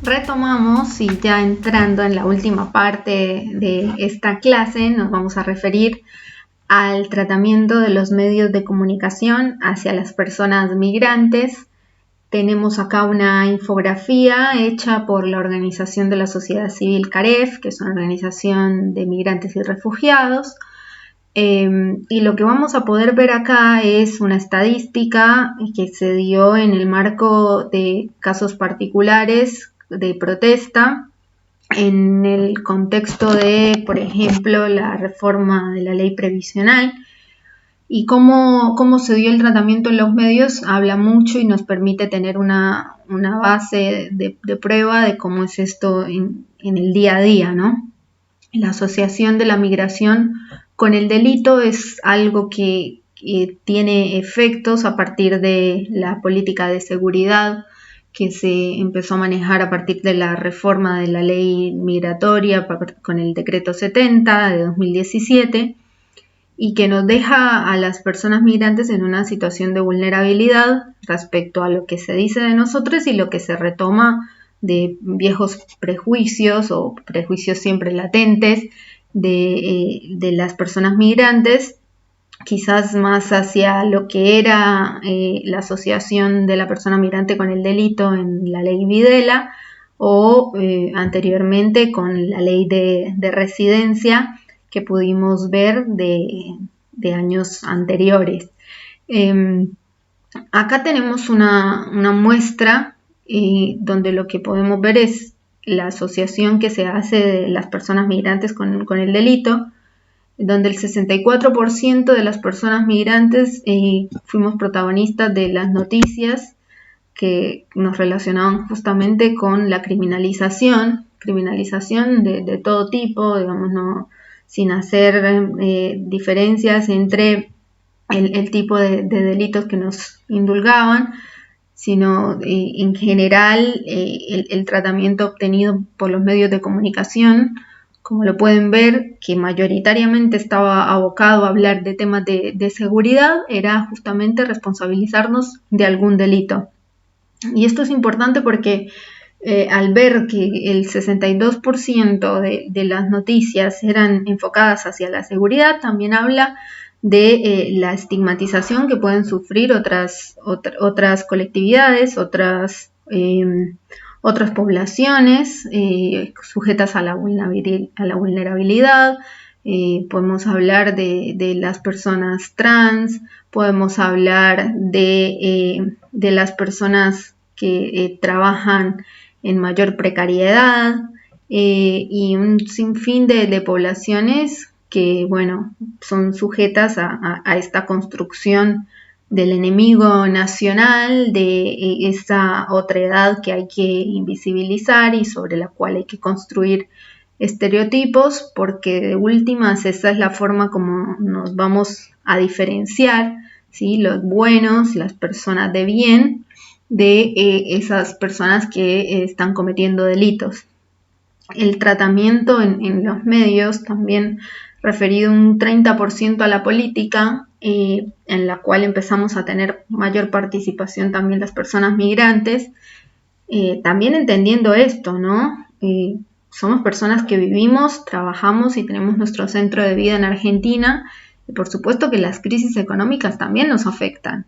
Retomamos y ya entrando en la última parte de esta clase nos vamos a referir al tratamiento de los medios de comunicación hacia las personas migrantes. Tenemos acá una infografía hecha por la Organización de la Sociedad Civil CAREF, que es una organización de migrantes y refugiados. Y lo que vamos a poder ver acá es una estadística que se dio en el marco de casos particulares de protesta en el contexto de, por ejemplo, la reforma de la ley previsional. Y cómo se dio el tratamiento en los medios habla mucho y nos permite tener una base de prueba de cómo es esto en el día a día, ¿no? La asociación de la migración con el delito es algo que tiene efectos a partir de la política de seguridad que se empezó a manejar a partir de la reforma de la ley migratoria con el decreto 70 de 2017 y que nos deja a las personas migrantes en una situación de vulnerabilidad respecto a lo que se dice de nosotros y lo que se retoma de viejos prejuicios o prejuicios siempre latentes de las personas migrantes, quizás más hacia lo que era la asociación de la persona migrante con el delito en la ley Videla o anteriormente con la ley de residencia que pudimos ver de años anteriores. Acá tenemos una muestra donde lo que podemos ver es la asociación que se hace de las personas migrantes con el delito, donde el 64% de las personas migrantes fuimos protagonistas de las noticias que nos relacionaban justamente con la criminalización de todo tipo, digamos, no, sin hacer diferencias entre el tipo de delitos que nos indulgaban, sino en general el tratamiento obtenido por los medios de comunicación, como lo pueden ver, que mayoritariamente estaba abocado a hablar de temas de seguridad, era justamente responsabilizarnos de algún delito. Y esto es importante porque al ver que el 62% de las noticias eran enfocadas hacia la seguridad, también habla de la estigmatización que pueden sufrir otras colectividades, otras poblaciones sujetas a la vulnerabilidad. Podemos hablar de las personas trans, podemos hablar de las personas que trabajan en mayor precariedad y un sinfín de poblaciones que, bueno, son sujetas a esta construcción del enemigo nacional, de esa otredad que hay que invisibilizar y sobre la cual hay que construir estereotipos, porque de últimas esa es la forma como nos vamos a diferenciar, ¿sí? Los buenos, las personas de bien, de esas personas que están cometiendo delitos. El tratamiento en los medios también referido un 30% a la política, en la cual empezamos a tener mayor participación también las personas migrantes, también entendiendo esto, ¿no? Somos personas que vivimos, trabajamos y tenemos nuestro centro de vida en Argentina, y por supuesto que las crisis económicas también nos afectan,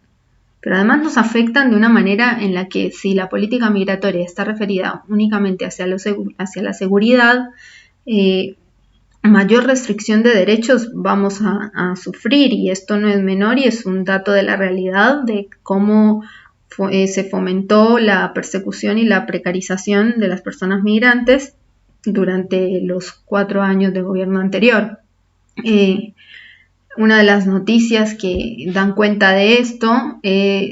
pero además nos afectan de una manera en la que si la política migratoria está referida únicamente hacia la seguridad, mayor restricción de derechos vamos a sufrir, y esto no es menor y es un dato de la realidad de cómo se fomentó la persecución y la precarización de las personas migrantes durante los 4 años de gobierno anterior. Una de las noticias que dan cuenta de esto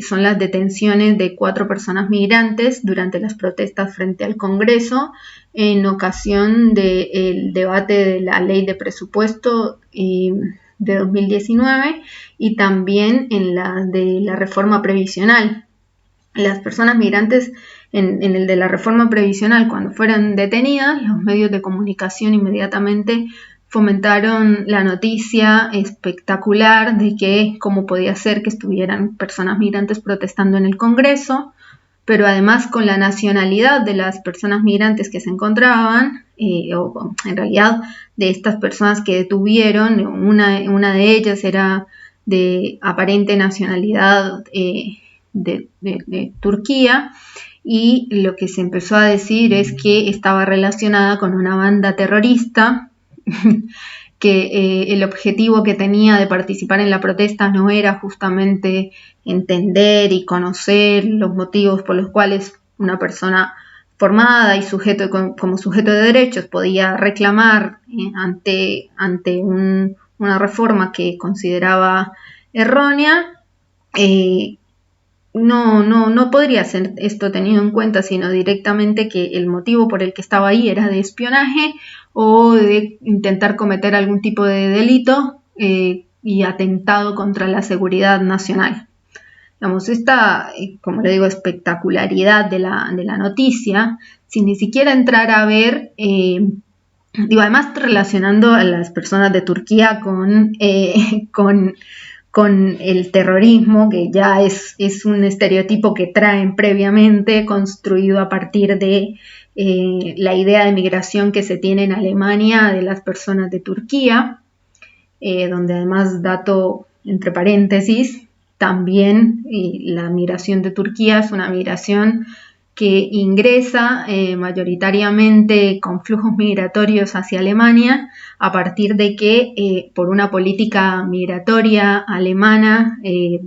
son las detenciones de 4 personas migrantes durante las protestas frente al Congreso en ocasión del debate de la ley de presupuesto de 2019 y también en la de la reforma previsional. Las personas migrantes en el de la reforma previsional, cuando fueron detenidas, los medios de comunicación inmediatamente fomentaron la noticia espectacular de que cómo podía ser que estuvieran personas migrantes protestando en el Congreso, pero además con la nacionalidad de las personas migrantes que se encontraban, o en realidad de estas personas que detuvieron, una de ellas era de aparente nacionalidad de Turquía, y lo que se empezó a decir es que estaba relacionada con una banda terrorista que el objetivo que tenía de participar en la protesta no era justamente entender y conocer los motivos por los cuales una persona formada y como sujeto de derechos podía reclamar ante una reforma que consideraba errónea. No podría ser esto tenido en cuenta, sino directamente que el motivo por el que estaba ahí era de espionaje o de intentar cometer algún tipo de delito y atentado contra la seguridad nacional. Digamos, esta, como le digo, espectacularidad de la noticia, sin ni siquiera entrar a ver, además relacionando a las personas de Turquía con el terrorismo, que ya es un estereotipo que traen previamente, construido a partir de la idea de migración que se tiene en Alemania de las personas de Turquía, donde además, dato entre paréntesis, también la migración de Turquía es una migración que ingresa mayoritariamente con flujos migratorios hacia Alemania a partir de que por una política migratoria alemana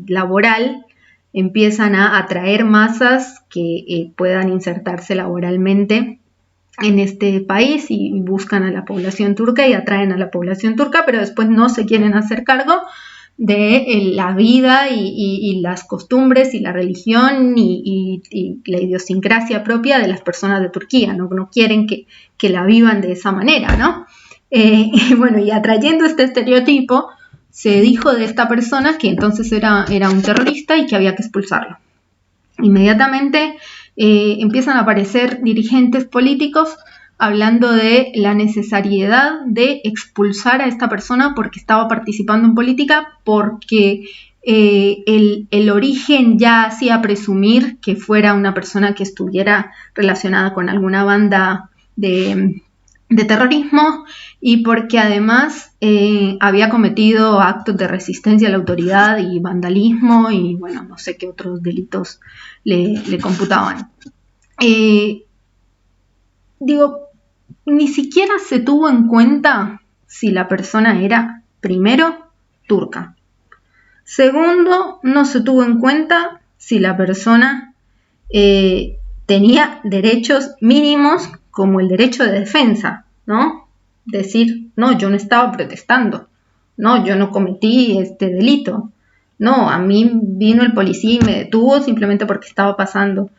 laboral empiezan a atraer masas que puedan insertarse laboralmente en este país y buscan a la población turca y atraen a la población turca, pero después no se quieren hacer cargo de la vida y las costumbres y la religión y la idiosincrasia propia de las personas de Turquía, no quieren que la vivan de esa manera, ¿no? Y atrayendo este estereotipo, se dijo de esta persona que entonces era un terrorista y que había que expulsarlo. Inmediatamente empiezan a aparecer dirigentes políticos hablando de la necesariedad de expulsar a esta persona porque estaba participando en política, porque el origen ya hacía presumir que fuera una persona que estuviera relacionada con alguna banda de terrorismo, y porque además había cometido actos de resistencia a la autoridad y vandalismo y no sé qué otros delitos le computaban. Ni siquiera se tuvo en cuenta si la persona era, primero, turca. Segundo, no se tuvo en cuenta si la persona tenía derechos mínimos como el derecho de defensa, ¿no? Decir, no, yo no estaba protestando, no, yo no cometí este delito, no, a mí vino el policía y me detuvo simplemente porque estaba pasando.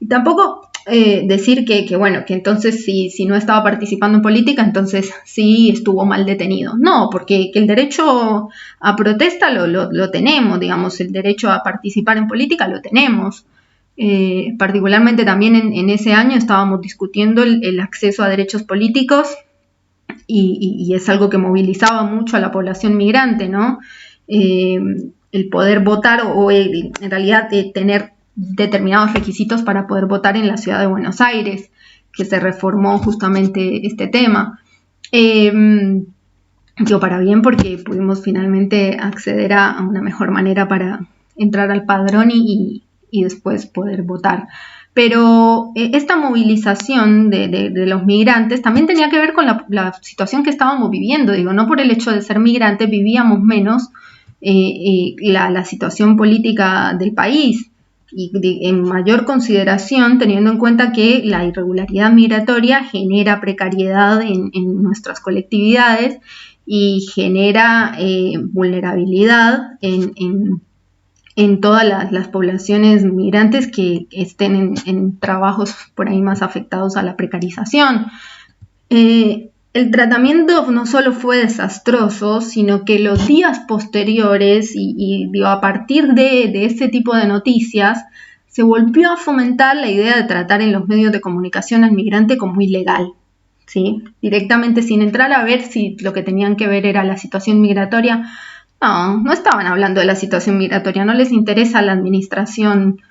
Y tampoco decir que entonces si no estaba participando en política, entonces sí estuvo mal detenido. No, porque el derecho a protesta lo tenemos, digamos, el derecho a participar en política lo tenemos. Particularmente también en ese año estábamos discutiendo el acceso a derechos políticos y es algo que movilizaba mucho a la población migrante, ¿no? El poder votar o en realidad tener determinados requisitos para poder votar en la ciudad de Buenos Aires, que se reformó justamente este tema. Para bien, porque pudimos finalmente acceder a una mejor manera para entrar al padrón y después poder votar. Pero esta movilización de los migrantes también tenía que ver con la situación que estábamos viviendo. No por el hecho de ser migrantes vivíamos menos la situación política del país, y en mayor consideración teniendo en cuenta que la irregularidad migratoria genera precariedad en nuestras colectividades y genera vulnerabilidad en todas las poblaciones migrantes que estén en trabajos por ahí más afectados a la precarización. El tratamiento no solo fue desastroso, sino que los días posteriores a partir de este tipo de noticias se volvió a fomentar la idea de tratar en los medios de comunicación al migrante como ilegal, ¿sí? Directamente sin entrar a ver si lo que tenían que ver era la situación migratoria. No estaban hablando de la situación migratoria, no les interesa la administración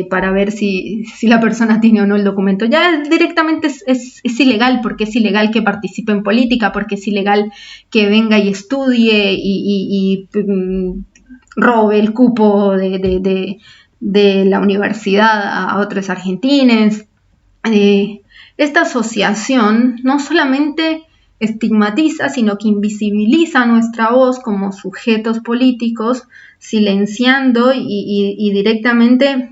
para ver si la persona tiene o no el documento. Ya directamente es ilegal, porque es ilegal que participe en política, porque es ilegal que venga y estudie y robe el cupo de la universidad a otros argentines. Esta asociación no solamente estigmatiza, sino que invisibiliza nuestra voz como sujetos políticos, silenciando y directamente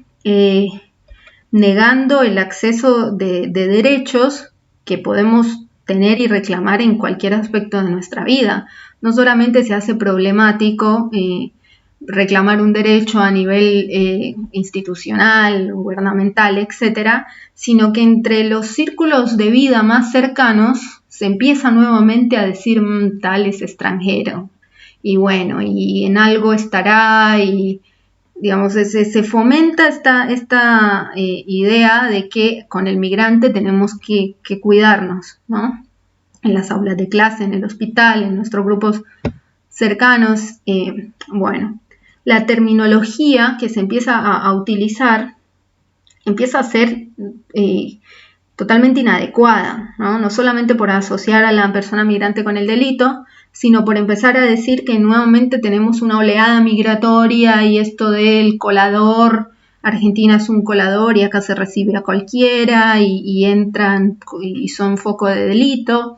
negando el acceso de derechos que podemos tener y reclamar en cualquier aspecto de nuestra vida. No solamente se hace problemático reclamar un derecho a nivel institucional, gubernamental, etcétera, sino que entre los círculos de vida más cercanos se empieza nuevamente a decir tal es extranjero, y bueno, y en algo estará, y digamos, se fomenta esta idea de que con el migrante tenemos que cuidarnos, ¿no? En las aulas de clase, en el hospital, en nuestros grupos cercanos. Bueno, la terminología que se empieza a utilizar empieza a ser totalmente inadecuada, ¿no? No solamente por asociar a la persona migrante con el delito, sino por empezar a decir que nuevamente tenemos una oleada migratoria y esto del colador, Argentina es un colador y acá se recibe a cualquiera y entran y son foco de delito.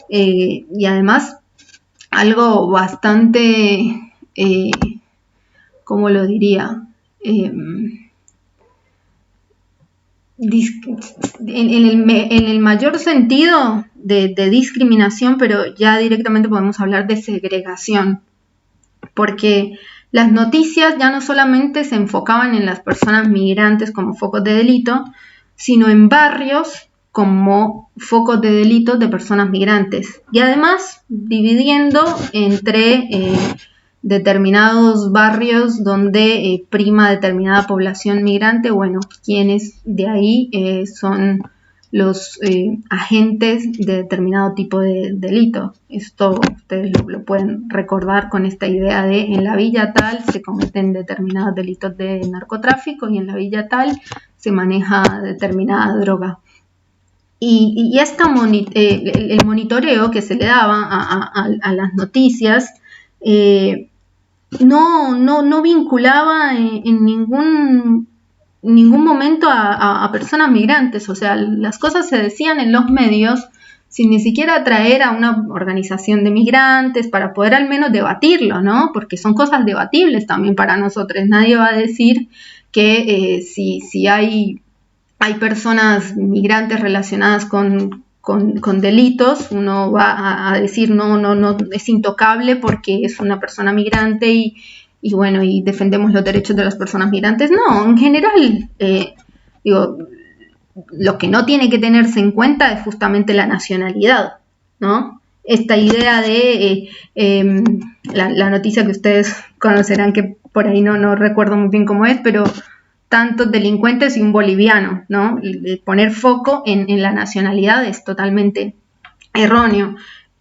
Y además algo bastante, ¿cómo lo diría? En el mayor sentido de discriminación, pero ya directamente podemos hablar de segregación, porque las noticias ya no solamente se enfocaban en las personas migrantes como focos de delito, sino en barrios como focos de delito de personas migrantes, y además dividiendo entre determinados barrios donde prima determinada población migrante, bueno, quienes de ahí son los agentes de determinado tipo de delito. Esto ustedes lo pueden recordar con esta idea de en la villa tal se cometen determinados delitos de narcotráfico y en la villa tal se maneja determinada droga. Y el monitoreo que se le daba a las noticias no vinculaba en ningún momento a personas migrantes. O sea, las cosas se decían en los medios sin ni siquiera traer a una organización de migrantes para poder al menos debatirlo, ¿no? Porque son cosas debatibles también para nosotros. Nadie va a decir que si hay personas migrantes relacionadas con delitos, uno va a decir no, es intocable porque es una persona migrante y bueno, y defendemos los derechos de las personas migrantes. No, en general, lo que no tiene que tenerse en cuenta es justamente la nacionalidad, ¿no? Esta idea de la noticia que ustedes conocerán, que por ahí no recuerdo muy bien cómo es, pero tantos delincuentes y un boliviano, ¿no? El poner foco en la nacionalidad es totalmente erróneo.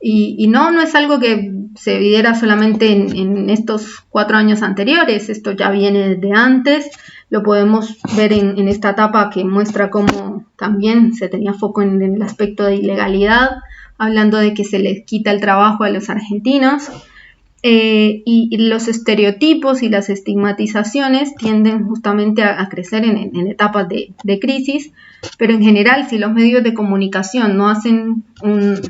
Y no es algo que se viera solamente en estos 4 años anteriores, esto ya viene desde antes, lo podemos ver en esta etapa que muestra cómo también se tenía foco en el aspecto de ilegalidad, hablando de que se les quita el trabajo a los argentinos. Y los estereotipos y las estigmatizaciones tienden justamente a crecer en etapas de crisis, pero en general, si los medios de comunicación no hacen un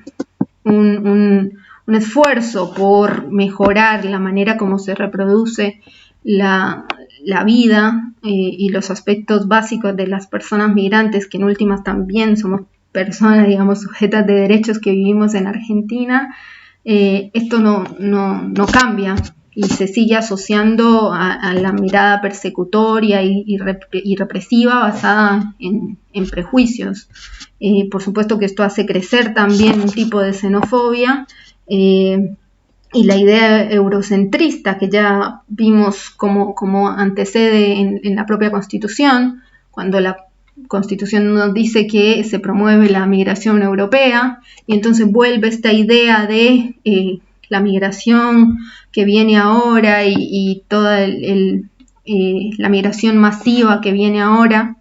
esfuerzo por mejorar la manera como se reproduce la vida y los aspectos básicos de las personas migrantes, que en últimas también somos personas, digamos, sujetas de derechos que vivimos en Argentina, esto no cambia y se sigue asociando a la mirada persecutoria y represiva basada en prejuicios. Por supuesto que esto hace crecer también un tipo de xenofobia y la idea eurocentrista que ya vimos como antecede en la propia Constitución, cuando la Constitución nos dice que se promueve la migración europea, y entonces vuelve esta idea de la migración que viene ahora y todo el la migración masiva que viene ahora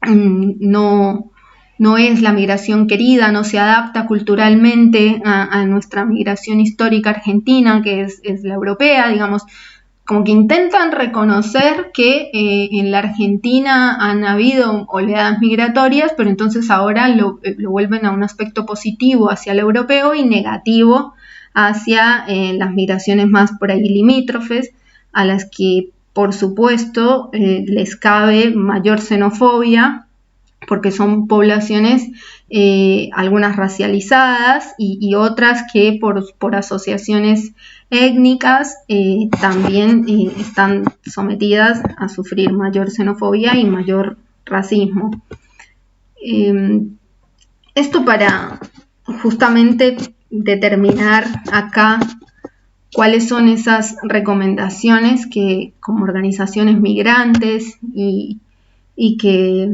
no es la migración querida, no se adapta culturalmente a nuestra migración histórica argentina, que es la europea, digamos, como que intentan reconocer que en la Argentina han habido oleadas migratorias, pero entonces ahora lo vuelven a un aspecto positivo hacia el europeo y negativo hacia las migraciones más por ahí limítrofes, a las que por supuesto les cabe mayor xenofobia, porque son poblaciones algunas racializadas y otras que por asociaciones étnicas también están sometidas a sufrir mayor xenofobia y mayor racismo. Esto para justamente determinar acá cuáles son esas recomendaciones que como organizaciones migrantes y que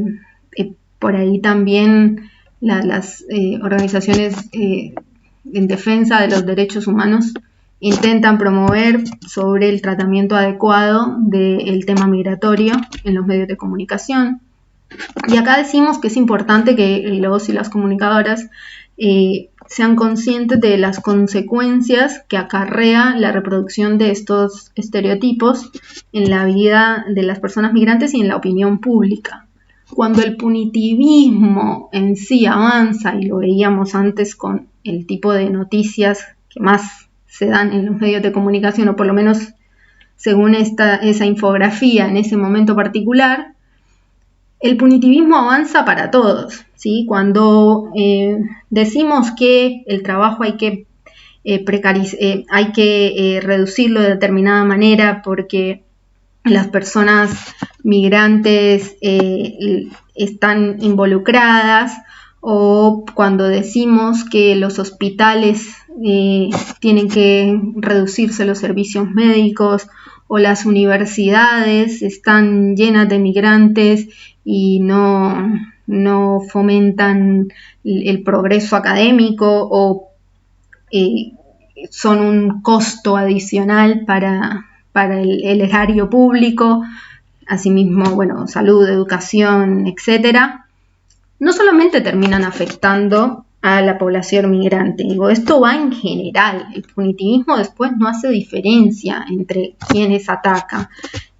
por ahí también las organizaciones en defensa de los derechos humanos intentan promover sobre el tratamiento adecuado del tema migratorio en los medios de comunicación. Y acá decimos que es importante que los y las comunicadoras sean conscientes de las consecuencias que acarrea la reproducción de estos estereotipos en la vida de las personas migrantes y en la opinión pública. Cuando el punitivismo en sí avanza, y lo veíamos antes con el tipo de noticias que más se dan en los medios de comunicación, o por lo menos según esa infografía en ese momento particular, el punitivismo avanza para todos, ¿sí? Cuando decimos que el trabajo hay que reducirlo de determinada manera porque las personas migrantes están involucradas, o cuando decimos que los hospitales tienen que reducirse los servicios médicos, o las universidades están llenas de migrantes y no fomentan el progreso académico, o son un costo adicional para el erario público, asimismo, bueno, salud, educación, etcétera, no solamente terminan afectando a la población migrante. Digo, esto va en general. El punitivismo después no hace diferencia entre quienes ataca.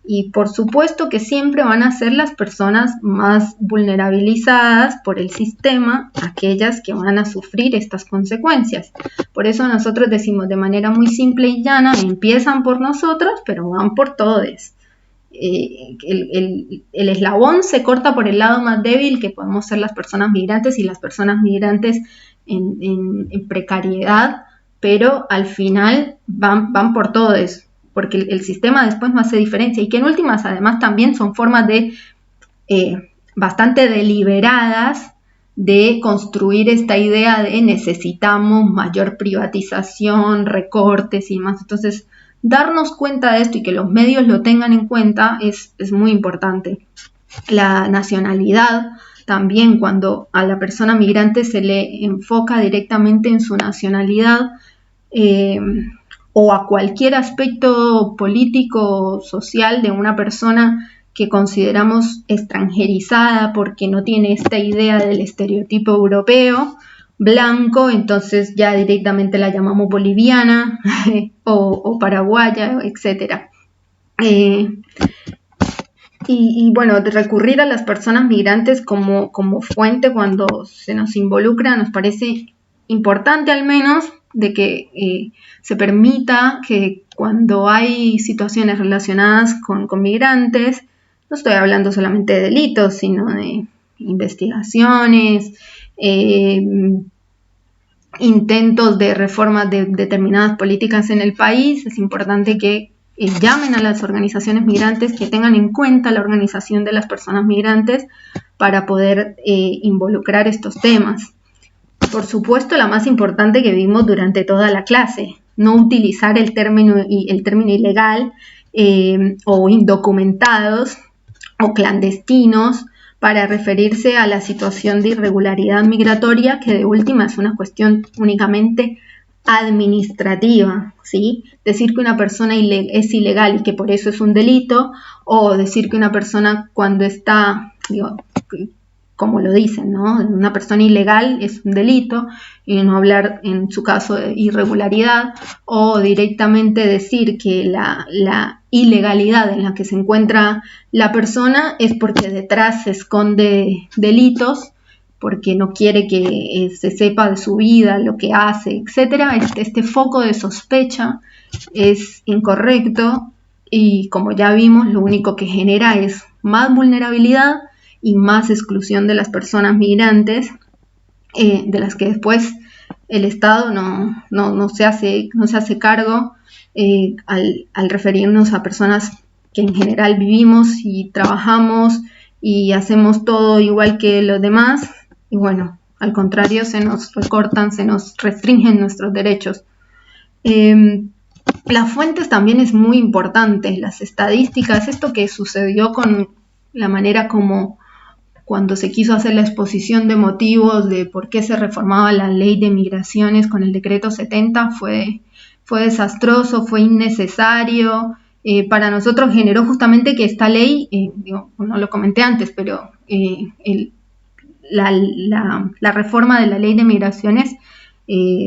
Y por supuesto que siempre van a ser las personas más vulnerabilizadas por el sistema, aquellas que van a sufrir estas consecuencias. Por eso nosotros decimos de manera muy simple y llana, empiezan por nosotros, pero van por todos. El eslabón se corta por el lado más débil, que podemos ser las personas migrantes y las personas migrantes en precariedad, pero al final van por todos, porque el sistema después no hace diferencia, y que en últimas además también son formas de bastante deliberadas de construir esta idea de necesitamos mayor privatización, recortes y más. Entonces, darnos cuenta de esto y que los medios lo tengan en cuenta es muy importante. La nacionalidad también, cuando a la persona migrante se le enfoca directamente en su nacionalidad, o a cualquier aspecto político, social de una persona que consideramos extranjerizada porque no tiene esta idea del estereotipo europeo, blanco, entonces ya directamente la llamamos boliviana o paraguaya, etc. Y bueno, recurrir a las personas migrantes como fuente cuando se nos involucra nos parece importante, al menos de que se permita que cuando hay situaciones relacionadas con migrantes, no estoy hablando solamente de delitos, sino de investigaciones, intentos de reformas de determinadas políticas en el país, es importante que llamen a las organizaciones migrantes, que tengan en cuenta la organización de las personas migrantes para poder involucrar estos temas. Por supuesto, la más importante que vimos durante toda la clase, no utilizar el término ilegal o indocumentados o clandestinos para referirse a la situación de irregularidad migratoria, que de última es una cuestión únicamente administrativa, ¿sí? Decir que una persona es ilegal y que por eso es un delito, o decir que una persona cuando está, como lo dicen, ¿no? Una persona ilegal es un delito, y no hablar en su caso de irregularidad, o directamente decir que la ilegalidad en la que se encuentra la persona es porque detrás se esconde delitos, porque no quiere que se sepa de su vida, lo que hace, etcétera. Este foco de sospecha es incorrecto y, como ya vimos, lo único que genera es más vulnerabilidad y más exclusión de las personas migrantes, de las que después el Estado no se hace cargo, al referirnos a personas que en general vivimos y trabajamos y hacemos todo igual que los demás, y bueno, al contrario, se nos recortan, se nos restringen nuestros derechos. Las fuentes también es muy importante, las estadísticas, esto que sucedió con la manera como cuando se quiso hacer la exposición de motivos de por qué se reformaba la ley de migraciones con el decreto 70 fue desastroso, fue innecesario. Para nosotros generó justamente que esta ley, no lo comenté antes, pero la reforma de la ley de migraciones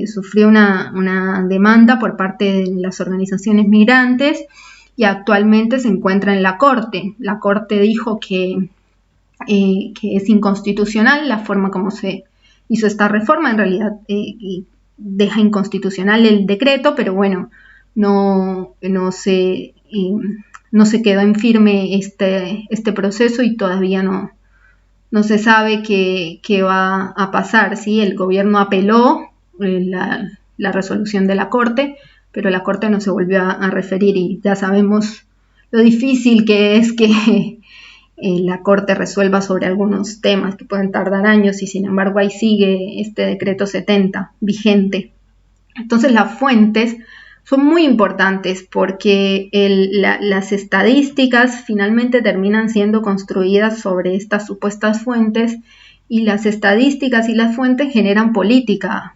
sufrió una demanda por parte de las organizaciones migrantes y actualmente se encuentra en la Corte. La Corte dijo que es inconstitucional la forma como se hizo esta reforma. En realidad deja inconstitucional el decreto, pero bueno, no se quedó en firme este proceso y todavía no se sabe qué va a pasar, ¿sí? El gobierno apeló la resolución de la Corte, pero la Corte no se volvió a referir y ya sabemos lo difícil que es que la Corte resuelva sobre algunos temas que pueden tardar años y sin embargo ahí sigue este decreto 70 vigente. Entonces las fuentes son muy importantes porque las estadísticas finalmente terminan siendo construidas sobre estas supuestas fuentes y las estadísticas y las fuentes generan política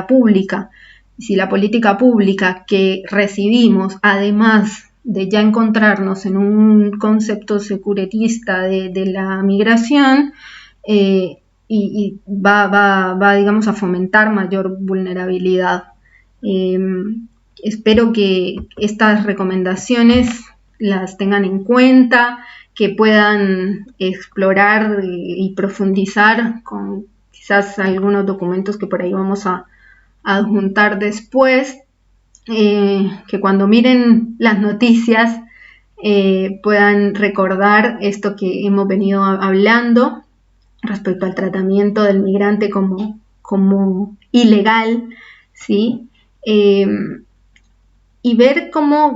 pública. Y si la política pública que recibimos, además de ya encontrarnos en un concepto securetista de la migración, y va, digamos, a fomentar mayor vulnerabilidad. Espero que estas recomendaciones las tengan en cuenta, que puedan explorar y profundizar con quizás algunos documentos que por ahí vamos a adjuntar después, que cuando miren las noticias puedan recordar esto que hemos venido hablando respecto al tratamiento del migrante como ilegal, ¿sí? Y ver cómo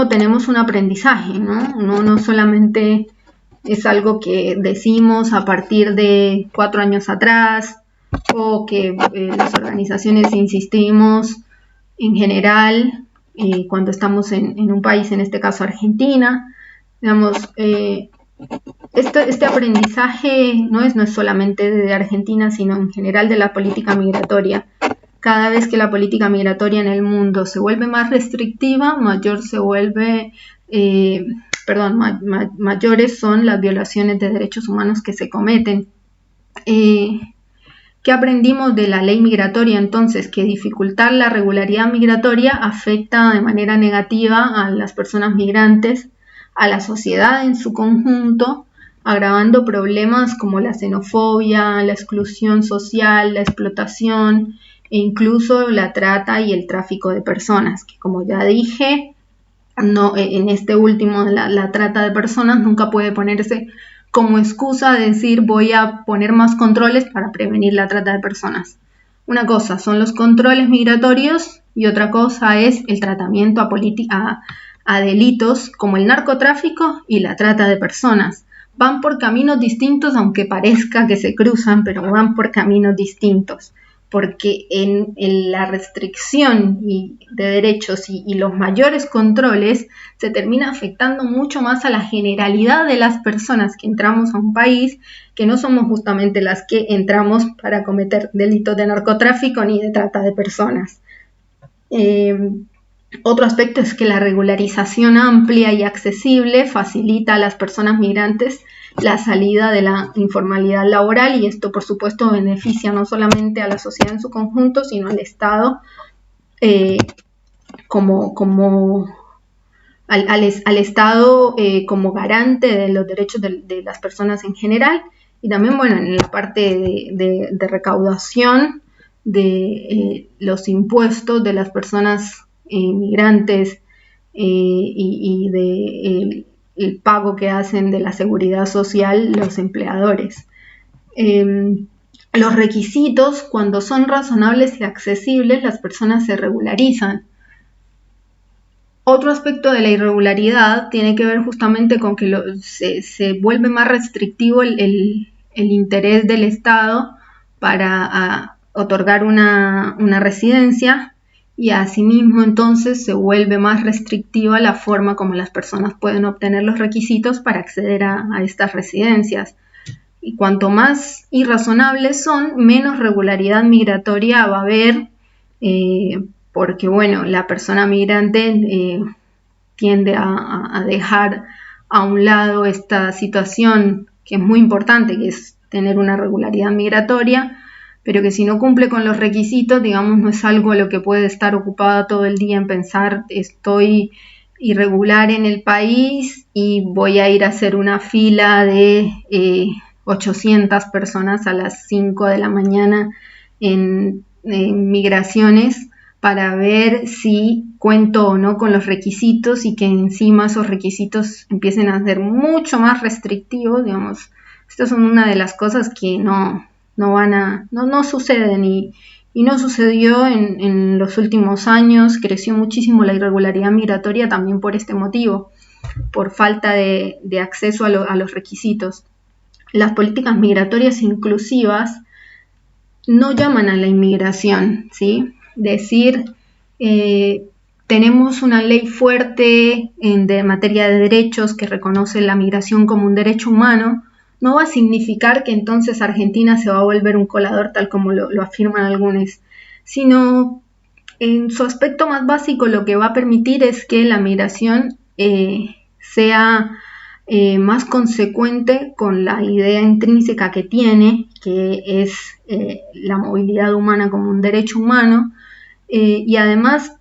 tenemos un aprendizaje, ¿no? No solamente es algo que decimos a partir de 4 años atrás o que las organizaciones insistimos en general cuando estamos en un país, en este caso Argentina. Digamos, este aprendizaje no es solamente de Argentina, sino en general de la política migratoria. Cada vez que la política migratoria en el mundo se vuelve más restrictiva, mayores son las violaciones de derechos humanos que se cometen. ¿Qué aprendimos de la ley migratoria entonces? Que dificultar la regularidad migratoria afecta de manera negativa a las personas migrantes, a la sociedad en su conjunto, agravando problemas como la xenofobia, la exclusión social, la explotación e incluso la trata y el tráfico de personas, que como ya dije, en este último, la trata de personas nunca puede ponerse como excusa de decir voy a poner más controles para prevenir la trata de personas. Una cosa son los controles migratorios y otra cosa es el tratamiento a delitos como el narcotráfico y la trata de personas. Van por caminos distintos, aunque parezca que se cruzan, pero van por caminos distintos. porque en la restricción de derechos y los mayores controles se termina afectando mucho más a la generalidad de las personas que entramos a un país, que no somos justamente las que entramos para cometer delitos de narcotráfico ni de trata de personas. Otro aspecto es que la regularización amplia y accesible facilita a las personas migrantes la salida de la informalidad laboral, y esto por supuesto beneficia no solamente a la sociedad en su conjunto, sino al Estado al Estado como garante de los derechos de las personas en general, y también en la parte de recaudación de los impuestos de las personas migrantes y de el pago que hacen de la seguridad social los empleadores. Los requisitos, cuando son razonables y accesibles, las personas se regularizan. Otro aspecto de la irregularidad tiene que ver justamente con que se vuelve más restrictivo el interés del Estado para otorgar una residencia, y asimismo entonces se vuelve más restrictiva la forma como las personas pueden obtener los requisitos para acceder a estas residencias. Y cuanto más irrazonables son, menos regularidad migratoria va a haber, porque la persona migrante tiende a dejar a un lado esta situación que es muy importante, que es tener una regularidad migratoria, pero que si no cumple con los requisitos, digamos, no es algo a lo que puede estar ocupada todo el día en pensar: estoy irregular en el país y voy a ir a hacer una fila de 800 personas a las 5 de la mañana en migraciones para ver si cuento o no con los requisitos, y que encima esos requisitos empiecen a ser mucho más restrictivos, digamos. Estas son una de las cosas que no suceden, y no sucedió en los últimos años. Creció muchísimo la irregularidad migratoria también por este motivo, por falta de acceso a los requisitos. Las políticas migratorias inclusivas no llaman a la inmigración, ¿sí? Decir, tenemos una ley fuerte de materia de derechos que reconoce la migración como un derecho humano, no va a significar que entonces Argentina se va a volver un colador, tal como lo afirman algunos, sino en su aspecto más básico lo que va a permitir es que la migración sea más consecuente con la idea intrínseca que tiene, que es la movilidad humana como un derecho humano, y además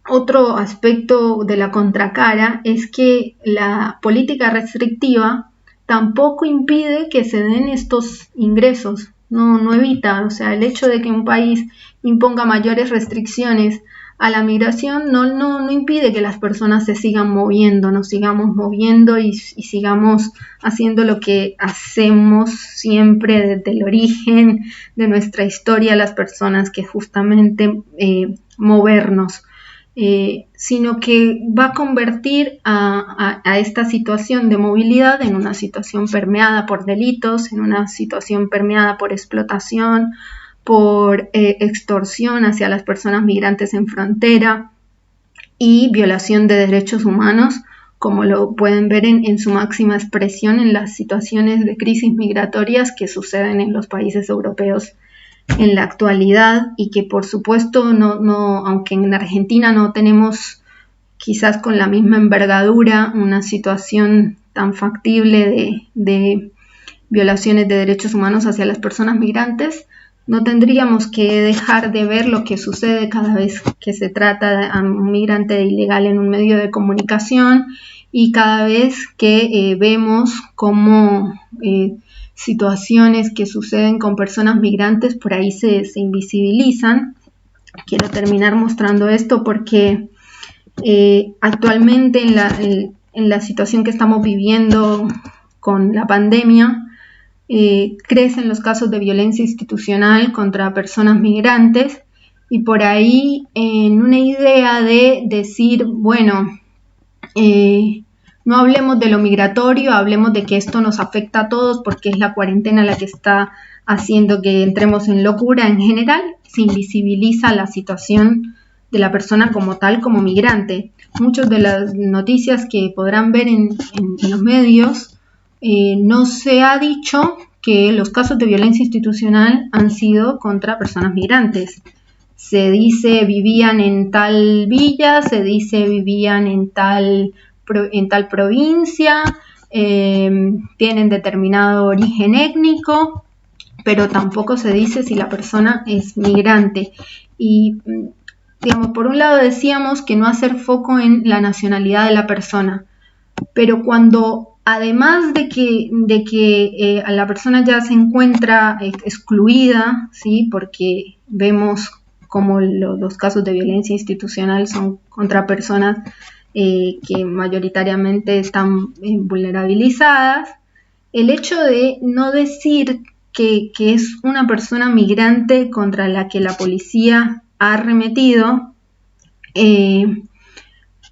otro aspecto de la contracara es que la política restrictiva tampoco impide que se den estos ingresos, no evita, o sea, el hecho de que un país imponga mayores restricciones a la migración no impide que las personas se sigan moviendo, nos sigamos moviendo y sigamos haciendo lo que hacemos siempre desde el origen de nuestra historia, las personas, que justamente movernos. Sino que va a convertir a esta situación de movilidad en una situación permeada por delitos, en una situación permeada por explotación, por extorsión hacia las personas migrantes en frontera y violación de derechos humanos, como lo pueden ver en su máxima expresión en las situaciones de crisis migratorias que suceden en los países europeos en la actualidad, y que por supuesto aunque en Argentina no tenemos quizás con la misma envergadura una situación tan factible de violaciones de derechos humanos hacia las personas migrantes, no tendríamos que dejar de ver lo que sucede cada vez que se trata a un migrante ilegal en un medio de comunicación, y cada vez que vemos cómo situaciones que suceden con personas migrantes por ahí se invisibilizan. Quiero terminar mostrando esto porque actualmente en la situación que estamos viviendo con la pandemia, crecen los casos de violencia institucional contra personas migrantes, y por ahí en una idea de decir, no hablemos de lo migratorio, hablemos de que esto nos afecta a todos porque es la cuarentena la que está haciendo que entremos en locura en general, se invisibiliza la situación de la persona como tal, como migrante. Muchas de las noticias que podrán ver en los medios, no se ha dicho que los casos de violencia institucional han sido contra personas migrantes. Se dice vivían en tal villa, se dice vivían en tal provincia, tienen determinado origen étnico, pero tampoco se dice si la persona es migrante. Y, digamos, por un lado decíamos que no hacer foco en la nacionalidad de la persona, pero cuando además de que la persona ya se encuentra excluida, ¿sí? Porque vemos como los casos de violencia institucional son contra personas que mayoritariamente están vulnerabilizadas, el hecho de no decir que es una persona migrante contra la que la policía ha arremetido,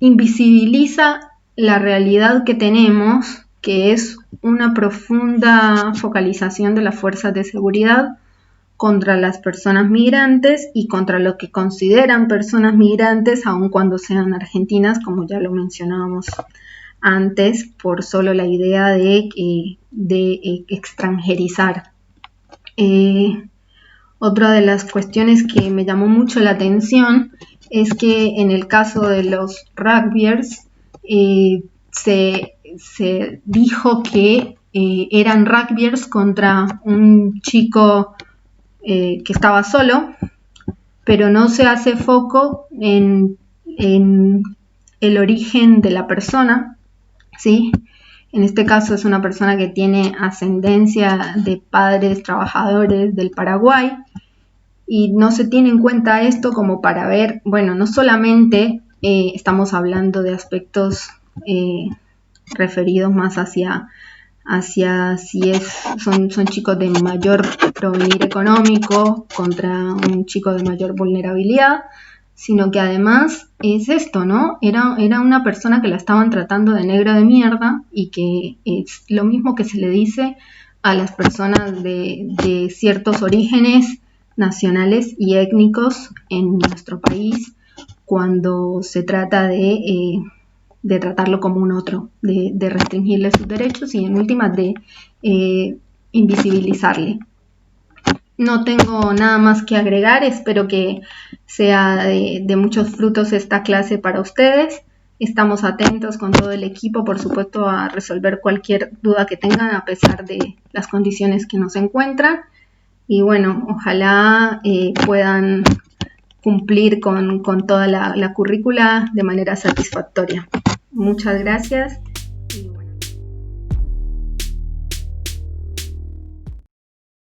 invisibiliza la realidad que tenemos, que es una profunda focalización de las fuerzas de seguridad contra las personas migrantes y contra lo que consideran personas migrantes, aun cuando sean argentinas, como ya lo mencionábamos antes, por solo la idea de extranjerizar. Otra de las cuestiones que me llamó mucho la atención es que en el caso de los rugbyers se dijo que eran rugbyers contra un chico que estaba solo, pero no se hace foco en el origen de la persona, ¿sí? En este caso es una persona que tiene ascendencia de padres trabajadores del Paraguay y no se tiene en cuenta esto como para ver, bueno, no solamente estamos hablando de aspectos referidos más hacia si son chicos de mayor provenir económico contra un chico de mayor vulnerabilidad, sino que además es esto, ¿no? Era una persona que la estaban tratando de negro de mierda y que es lo mismo que se le dice a las personas de ciertos orígenes nacionales y étnicos en nuestro país cuando se trata de tratarlo como un otro, de restringirle sus derechos y en últimas de invisibilizarle. No tengo nada más que agregar, espero que sea de muchos frutos esta clase para ustedes. Estamos atentos con todo el equipo, por supuesto, a resolver cualquier duda que tengan a pesar de las condiciones que nos encuentran. Y bueno, ojalá puedan cumplir con toda la currícula de manera satisfactoria. Muchas gracias